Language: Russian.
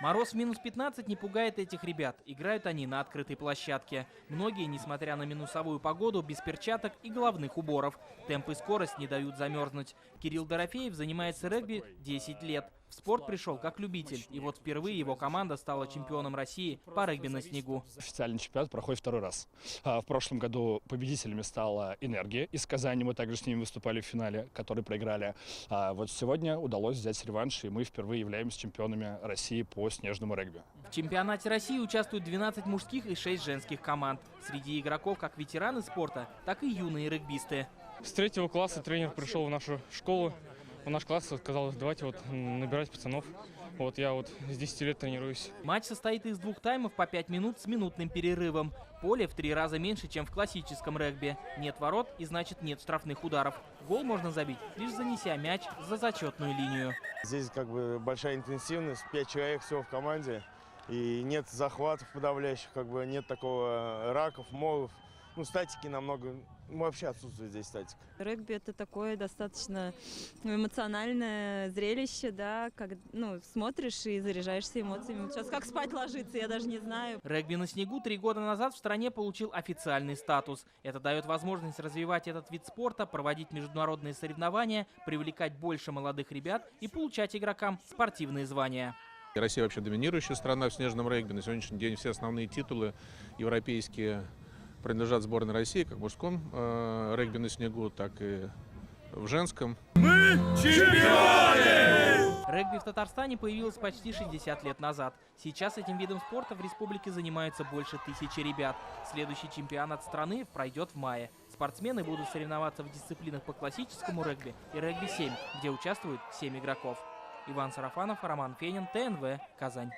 Мороз в минус 15 не пугает этих ребят. Играют они на открытой площадке. Многие, несмотря на минусовую погоду, без перчаток и головных уборов. Темп и скорость не дают замерзнуть. Кирилл Дорофеев занимается регби 10 лет. В спорт пришел как любитель. И вот впервые его команда стала чемпионом России по регби на снегу. Официальный чемпионат проходит второй раз. В прошлом году победителями стала «Энергия» из Казани. Мы также с ними выступали в финале, который проиграли. Вот сегодня удалось взять реванш, и мы впервые являемся чемпионами России по снежному регби. В чемпионате России участвуют 12 мужских и 6 женских команд. Среди игроков как ветераны спорта, так и юные регбисты. С 3 класса тренер пришел в нашу школу, в наш класс, сказал, давайте набирать пацанов. Я с 10 лет тренируюсь. Матч состоит из 2 таймов по 5 минут с минутным перерывом. Поле в 3 раза меньше, чем в классическом регби. Нет ворот и значит нет штрафных ударов. Гол можно забить, лишь занеся мяч за зачетную линию. Здесь большая интенсивность, 5 человек всего в команде. И нет захватов подавляющих, нет такого раков, молов. Статики вообще отсутствует здесь статика. Регби — это такое достаточно эмоциональное зрелище, да, смотришь и заряжаешься эмоциями. Сейчас как спать ложиться, я даже не знаю. Регби на снегу 3 года назад в стране получил официальный статус. Это дает возможность развивать этот вид спорта, проводить международные соревнования, привлекать больше молодых ребят и получать игрокам спортивные звания. Россия вообще доминирующая страна в снежном регби. На сегодняшний день все основные титулы европейские принадлежат сборной России, как в мужском регби на снегу, так и в женском. Мы чемпионы! Регби в Татарстане появилось почти 60 лет назад. Сейчас этим видом спорта в республике занимаются больше 1000 ребят. Следующий чемпионат страны пройдет в мае. Спортсмены будут соревноваться в дисциплинах по классическому регби и регби-7, где участвуют 7 игроков. Иван Сарафанов, Роман Фенин, ТНВ, Казань.